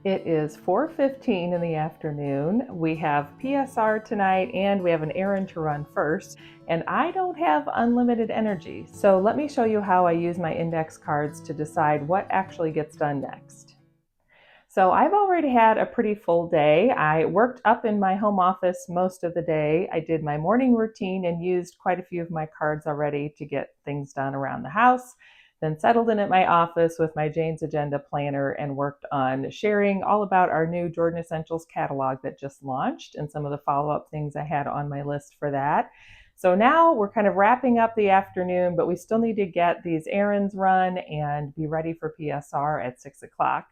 It is 4:15 in the afternoon. We have PSR tonight and we have an errand to run first, and I don't have unlimited energy. So let me show you how I use my index cards to decide what actually gets done next. So I've already had a pretty full day. I worked up in my home office most of the day. I did my morning routine and used quite a few of my cards already to get things done around the house. Then settled in at my office with my Jane's Agenda planner and worked on sharing all about our new Jordan Essentials catalog that just launched and some of the follow-up things I had on my list for that. So now we're kind of wrapping up the afternoon, but we still need to get these errands run and be ready for PSR at 6 o'clock.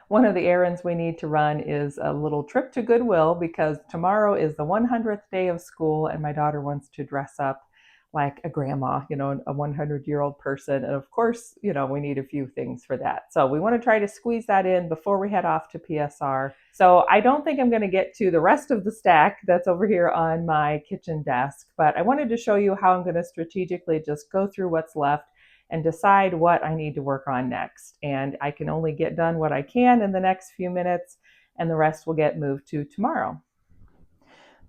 One of the errands we need to run is a little trip to Goodwill because tomorrow is the 100th day of school and my daughter wants to dress up like a grandma, a 100-year-old person. And of course, we need a few things for that. So we want to try to squeeze that in before we head off to PSR. So I don't think I'm going to get to the rest of the stack that's over here on my kitchen desk, but I wanted to show you how I'm going to strategically just go through what's left and decide what I need to work on next. And I can only get done what I can in the next few minutes, and the rest will get moved to tomorrow.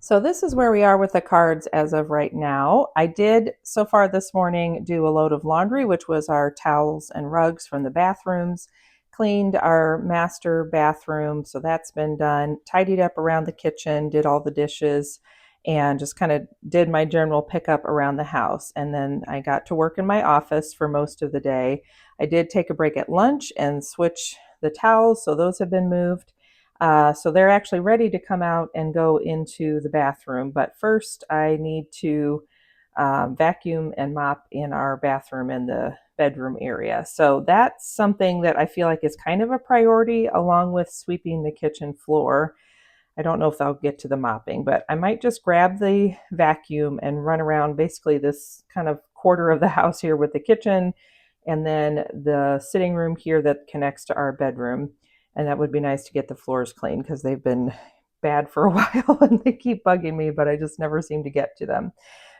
So this is where we are with the cards as of right now. I did so far this morning do a load of laundry, which was our towels and rugs from the bathrooms, cleaned our master bathroom, so that's been done, tidied up around the kitchen, did all the dishes, and just kind of did my general pickup around the house. And then I got to work in my office for most of the day. I did take a break at lunch and switch the towels, so those have been moved. So they're actually ready to come out and go into the bathroom. But first, I need to vacuum and mop in our bathroom and the bedroom area. So that's something that I feel like is kind of a priority, along with sweeping the kitchen floor. I don't know if I'll get to the mopping, but I might just grab the vacuum and run around basically this kind of quarter of the house here with the kitchen and then the sitting room here that connects to our bedroom. And that would be nice to get the floors clean because they've been bad for a while and they keep bugging me, but I just never seem to get to them.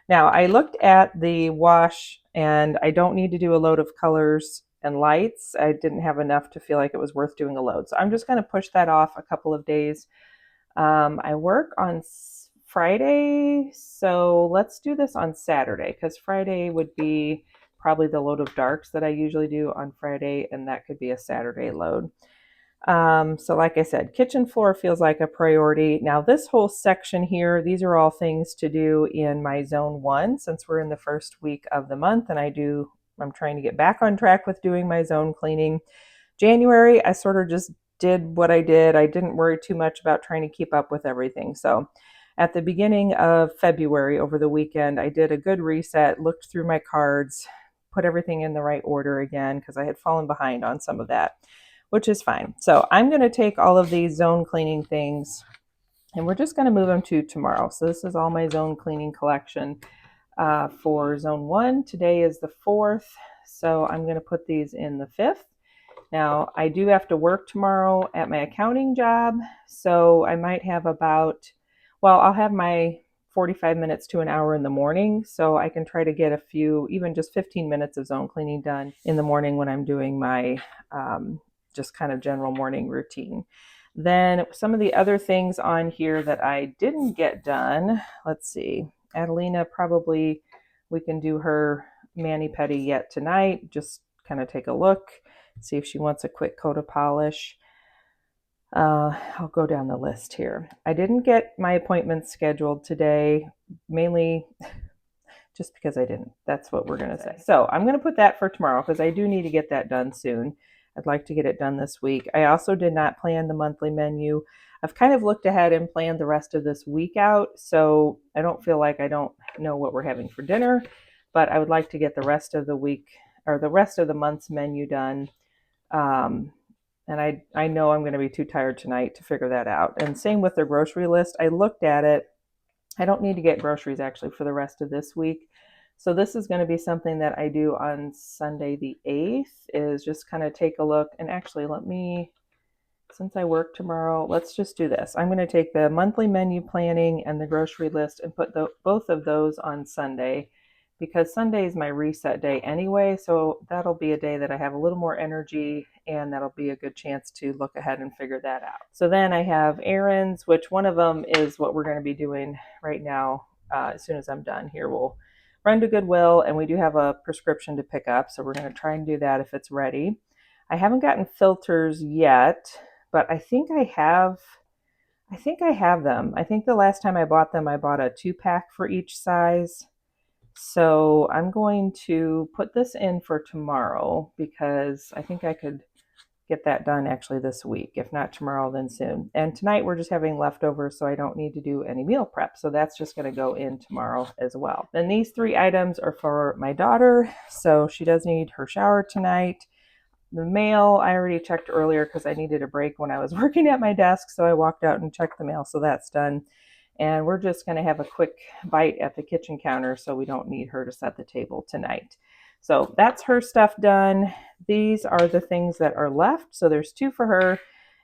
Now, I looked at the wash and I don't need to do a load of colors and lights. I didn't have enough to feel like it was worth doing a load. So I'm just going to push that off a couple of days. I work on Friday, so let's do this on Saturday because Friday would be probably the load of darks that I usually do on Friday, and that could be a Saturday load. So like I said, kitchen floor feels like a priority. Now this whole section here, these are all things to do in my zone 1 since we're in the first week of the month and I'm trying to get back on track with doing my zone cleaning. January, I sort of just did what I did. I didn't worry too much about trying to keep up with everything. So at the beginning of February over the weekend, I did a good reset, looked through my cards, put everything in the right order again because I had fallen behind on some of that, which is fine. So I'm going to take all of these zone cleaning things and we're just going to move them to tomorrow. So this is all my zone cleaning collection for zone 1. Today is the 4th, so I'm going to put these in the 5th. Now, I do have to work tomorrow at my accounting job, so I might have I'll have my 45 minutes to an hour in the morning, so I can try to get a few, even just 15 minutes of zone cleaning done in the morning when I'm doing my just kind of general morning routine. Then some of the other things on here that I didn't get done, let's see, Adelina probably, we can do her mani-pedi yet tonight, just kind of take a look, see if she wants a quick coat of polish. I'll go down the list here. I didn't get my appointments scheduled today, mainly just because I didn't. That's what we're going to say. So I'm going to put that for tomorrow because I do need to get that done soon. I'd like to get it done this week. I also did not plan the monthly menu. I've kind of looked ahead and planned the rest of this week out, so I don't feel like I don't know what we're having for dinner, but I would like to get the rest of the week or the rest of the month's menu done. And I know I'm going to be too tired tonight to figure that out. And same with the grocery list. I looked at it. I don't need to get groceries actually for the rest of this week. So this is going to be something that I do on Sunday the 8th, is just kind of take a look. And actually, since I work tomorrow, let's just do this. I'm going to take the monthly menu planning and the grocery list and put both of those on Sunday because Sunday is my reset day anyway. So that'll be a day that I have a little more energy, and that'll be a good chance to look ahead and figure that out. So then I have errands, which one of them is what we're going to be doing right now. As soon as I'm done here, we'll run to Goodwill, and we do have a prescription to pick up. So we're going to try and do that if it's ready. I haven't gotten filters yet, but I think I have them. I think the last time I bought them, I bought a 2-pack for each size. So I'm going to put this in for tomorrow because I think I could get that done actually this week. If not tomorrow, then soon. And tonight we're just having leftovers, so I don't need to do any meal prep. So that's just going to go in tomorrow as well. And these 3 items are for my daughter. So she does need her shower tonight. The mail, I already checked earlier because I needed a break when I was working at my desk. So I walked out and checked the mail. So that's done. And we're just going to have a quick bite at the kitchen counter so we don't need her to set the table tonight. So that's her stuff done. These are the things that are left. So there's 2 for her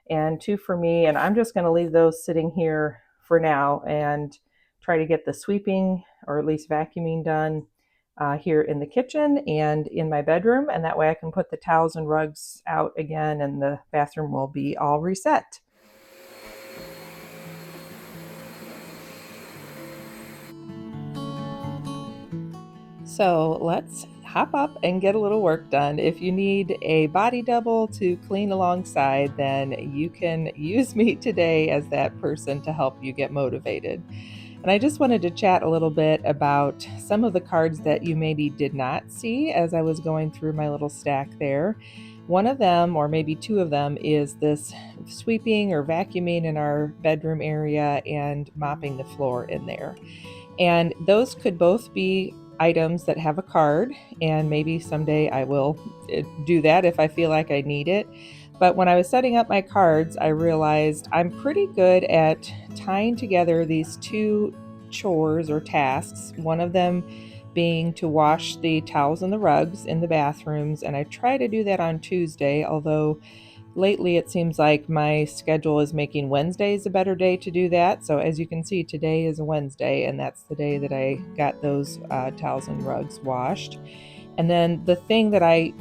and 2 for me. And I'm just going to leave those sitting here for now and try to get the sweeping or at least vacuuming done here in the kitchen and in my bedroom. And that way I can put the towels and rugs out again and the bathroom will be all reset. So let's hop up and get a little work done. If you need a body double to clean alongside, then you can use me today as that person to help you get motivated. And I just wanted to chat a little bit about some of the cards that you maybe did not see as I was going through my little stack there. One of them, or maybe 2 of them, is this sweeping or vacuuming in our bedroom area and mopping the floor in there. And those could both be items that have a card, and maybe someday I will do that if I feel like I need it. But when I was setting up my cards, I realized I'm pretty good at tying together these 2 chores or tasks, one of them being to wash the towels and the rugs in the bathrooms. And I try to do that on Tuesday, although lately it seems like my schedule is making Wednesdays a better day to do that. So as you can see, today is a Wednesday, and that's the day that I got those towels and rugs washed. And then the thing that I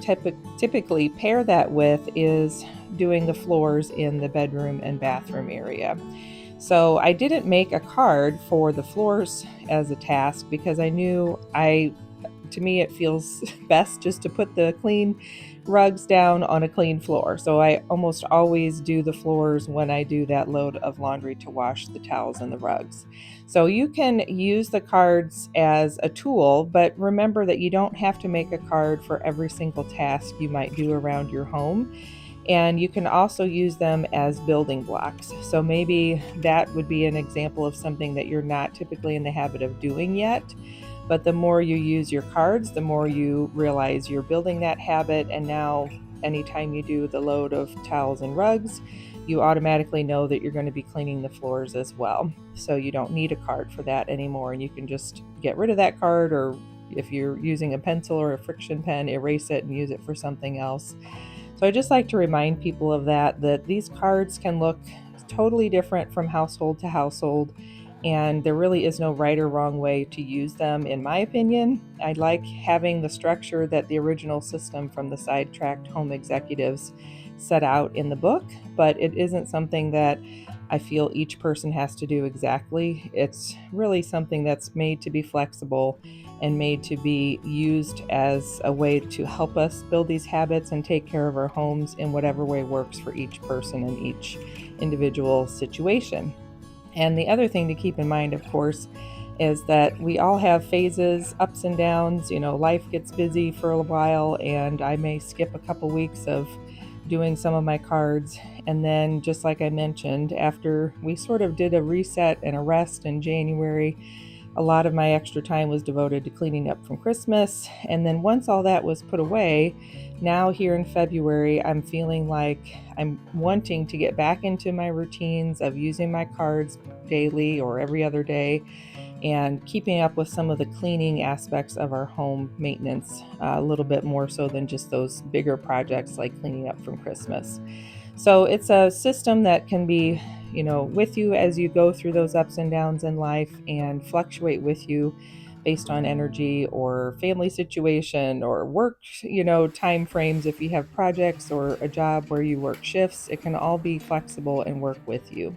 typically pair that with is doing the floors in the bedroom and bathroom area. So I didn't make a card for the floors as a task because I knew to me it feels best just to put the clean rugs down on a clean floor. So I almost always do the floors when I do that load of laundry to wash the towels and the rugs. So you can use the cards as a tool, but remember that you don't have to make a card for every single task you might do around your home. And you can also use them as building blocks. So maybe that would be an example of something that you're not typically in the habit of doing yet. But the more you use your cards, the more you realize you're building that habit. And now anytime you do the load of towels and rugs, you automatically know that you're going to be cleaning the floors as well. So you don't need a card for that anymore. And you can just get rid of that card, or if you're using a pencil or a friction pen, erase it and use it for something else. So I just like to remind people of that these cards can look totally different from household to household, and there really is no right or wrong way to use them, in my opinion. I like having the structure that the original system from the Sidetracked Home Executives set out in the book, but it isn't something that I feel each person has to do exactly. It's really something that's made to be flexible and made to be used as a way to help us build these habits and take care of our homes in whatever way works for each person in each individual situation. And the other thing to keep in mind, of course, is that we all have phases, ups and downs. Life gets busy for a while, and I may skip a couple weeks of doing some of my cards. And then, just like I mentioned, after we sort of did a reset and a rest in January, a lot of my extra time was devoted to cleaning up from Christmas. And then once all that was put away, now here in February, I'm feeling like I'm wanting to get back into my routines of using my cards daily or every other day and keeping up with some of the cleaning aspects of our home maintenance a little bit more so than just those bigger projects like cleaning up from Christmas. So it's a system that can be, with you as you go through those ups and downs in life and fluctuate with you. based on energy or family situation or work, time frames. If you have projects or a job where you work shifts, it can all be flexible and work with you.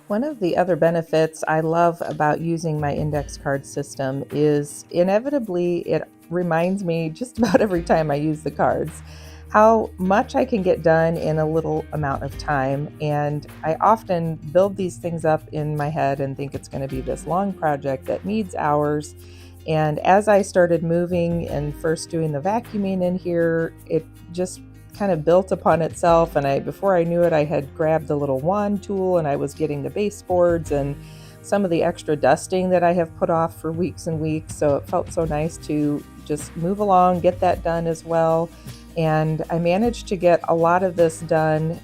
One of the other benefits I love about using my index card system is inevitably it reminds me just about every time I use the cards how much I can get done in a little amount of time. And I often build these things up in my head and think it's going to be this long project that needs hours. And as I started moving and first doing the vacuuming in here, it just kind of built upon itself. And before I knew it, I had grabbed the little wand tool and I was getting the baseboards and some of the extra dusting that I have put off for weeks and weeks. So it felt so nice to just move along, get that done as well. And I managed to get a lot of this done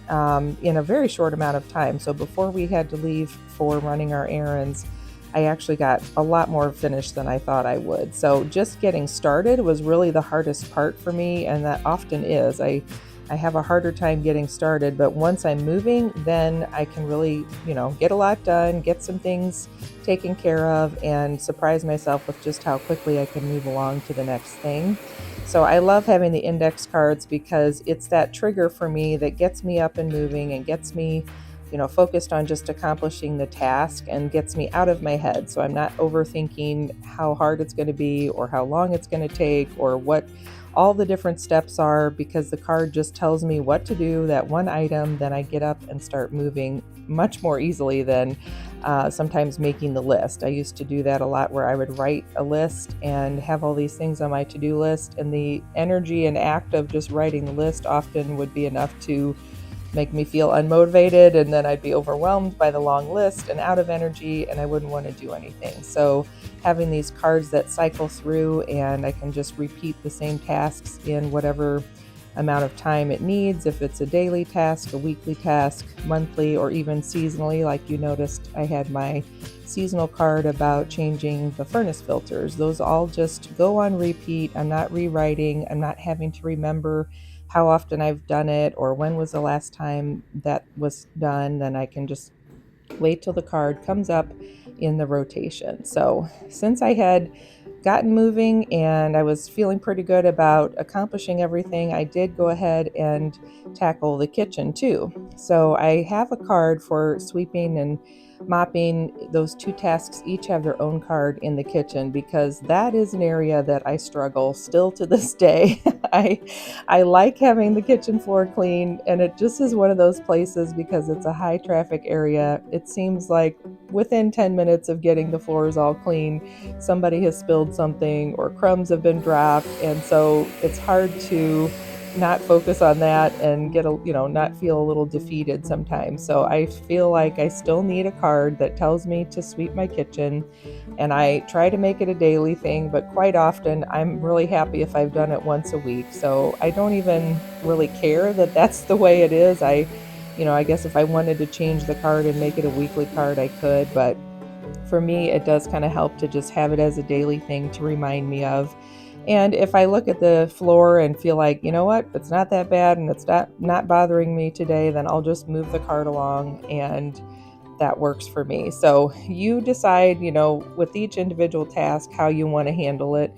in a very short amount of time. So before we had to leave for running our errands, I actually got a lot more finished than I thought I would. So just getting started was really the hardest part for me, and that often is. I have a harder time getting started, but once I'm moving, then I can really, get a lot done, get some things taken care of, and surprise myself with just how quickly I can move along to the next thing. So I love having the index cards because it's that trigger for me that gets me up and moving and gets me focused on just accomplishing the task and gets me out of my head. So I'm not overthinking how hard it's going to be or how long it's going to take or what all the different steps are, because the card just tells me what to do, that one item. Then I get up and start moving much more easily than sometimes making the list. I used to do that a lot, where I would write a list and have all these things on my to-do list, and the energy and act of just writing the list often would be enough to make me feel unmotivated, and then I'd be overwhelmed by the long list and out of energy, and I wouldn't want to do anything. So having these cards that cycle through, and I can just repeat the same tasks in whatever amount of time it needs, if it's a daily task, a weekly task, monthly, or even seasonally. Like you noticed, I had my seasonal card about changing the furnace filters. Those all just go on repeat. I'm not rewriting. I'm not having to remember how often I've done it or when was the last time that was done. Then I can just wait till the card comes up in the rotation. So since I had gotten moving and I was feeling pretty good about accomplishing everything, I did go ahead and tackle the kitchen too. So I have a card for sweeping and mopping. Those two tasks each have their own card in the kitchen, because that is an area that I struggle still to this day. I I like having the kitchen floor clean, and it just is one of those places, because it's a high traffic area. It seems like within 10 minutes of getting the floors all clean, somebody has spilled something or crumbs have been dropped, and so it's hard to not focus on that and not feel a little defeated sometimes. So I feel like I still need a card that tells me to sweep my kitchen, and I try to make it a daily thing, but quite often I'm really happy if I've done it once a week. So I don't even really care that that's the way it is. I guess if I wanted to change the card and make it a weekly card, I could, but for me, it does kind of help to just have it as a daily thing to remind me of. And if I look at the floor and feel like, you know what, it's not that bad and it's not bothering me today, then I'll just move the card along, and that works for me. So you decide, with each individual task, how you want to handle it.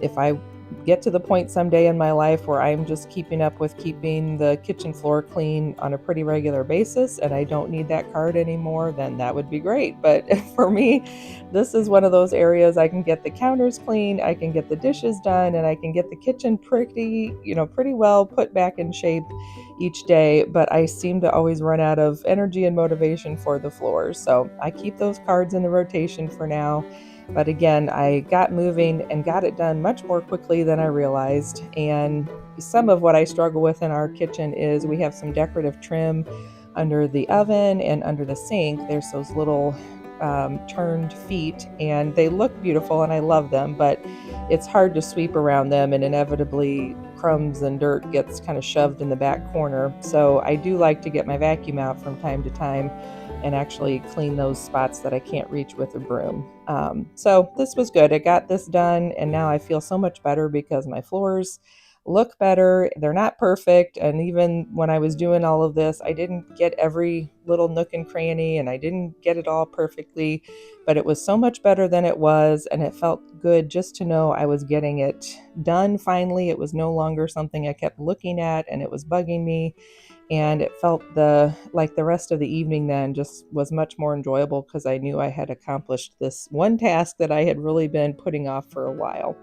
If I get to the point someday in my life where I'm just keeping up with keeping the kitchen floor clean on a pretty regular basis and I don't need that card anymore, then that would be great. But for me, this is one of those areas I can get the counters clean, I can get the dishes done, and I can get the kitchen pretty well put back in shape each day, but I seem to always run out of energy and motivation for the floors. So I keep those cards in the rotation for now. But again, I got moving and got it done much more quickly than I realized. And some of what I struggle with in our kitchen is we have some decorative trim under the oven and under the sink, there's those little turned feet, and they look beautiful and I love them, but it's hard to sweep around them, and inevitably crumbs and dirt gets kind of shoved in the back corner. So I do like to get my vacuum out from time to time and actually clean those spots that I can't reach with a broom. So this was good. I got this done, and now I feel so much better because my floors look better. They're not perfect, and even when I was doing all of this, I didn't get every little nook and cranny, and I didn't get it all perfectly, but it was so much better than it was, and it felt good just to know I was getting it done finally. It was no longer something I kept looking at and it was bugging me, and it felt like the rest of the evening then just was much more enjoyable because I knew I had accomplished this one task that I had really been putting off for a while.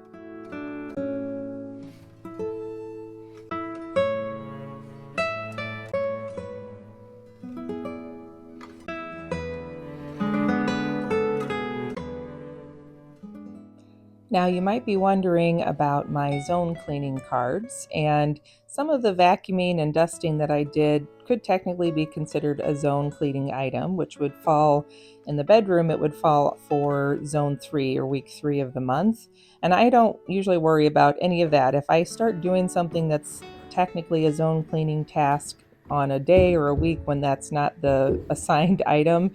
Now, you might be wondering about my zone cleaning cards, and some of the vacuuming and dusting that I did could technically be considered a zone cleaning item, which would fall in the bedroom. It would fall for zone 3 or week 3 of the month. And I don't usually worry about any of that. If I start doing something that's technically a zone cleaning task on a day or a week when that's not the assigned item,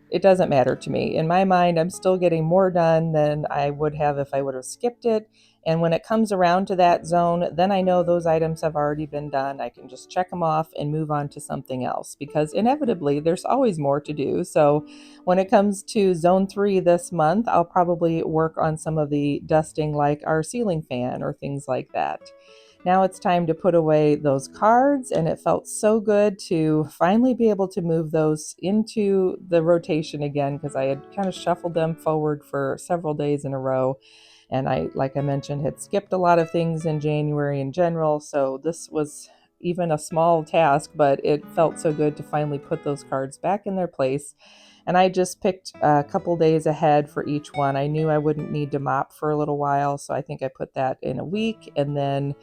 it doesn't matter to me. In my mind, I'm still getting more done than I would have if I would have skipped it. And when it comes around to that zone, then I know those items have already been done. I can just check them off and move on to something else because inevitably there's always more to do. So when it comes to zone 3 this month, I'll probably work on some of the dusting like our ceiling fan or things like that. Now it's time to put away those cards, and it felt so good to finally be able to move those into the rotation again because I had kind of shuffled them forward for several days in a row. And I, like I mentioned, had skipped a lot of things in January in general. So this was even a small task, but it felt so good to finally put those cards back in their place. And I just picked a couple days ahead for each one. I knew I wouldn't need to mop for a little while, so I think I put that in a week. And then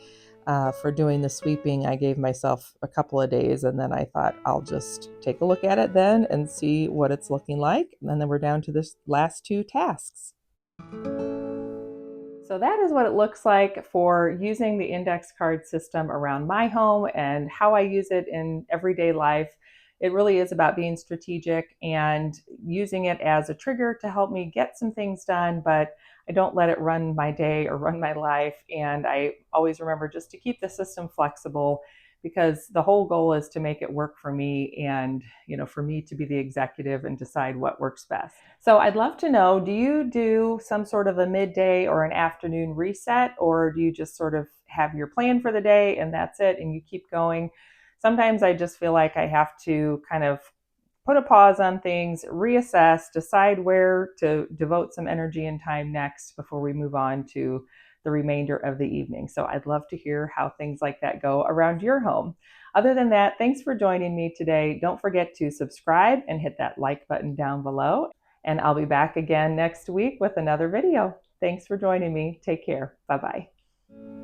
for doing the sweeping, I gave myself a couple of days, and then I thought I'll just take a look at it then and see what it's looking like. And then we're down to this last 2 tasks. So that is what it looks like for using the index card system around my home and how I use it in everyday life. It really is about being strategic and using it as a trigger to help me get some things done, but I don't let it run my day or run my life. And I always remember just to keep the system flexible because the whole goal is to make it work for me and, for me to be the executive and decide what works best. So I'd love to know, do you do some sort of a midday or an afternoon reset, or do you just sort of have your plan for the day and that's it and you keep going? Sometimes I just feel like I have to kind of put a pause on things, reassess, decide where to devote some energy and time next before we move on to the remainder of the evening. So I'd love to hear how things like that go around your home. Other than that, thanks for joining me today. Don't forget to subscribe and hit that like button down below. And I'll be back again next week with another video. Thanks for joining me. Take care. Bye-bye.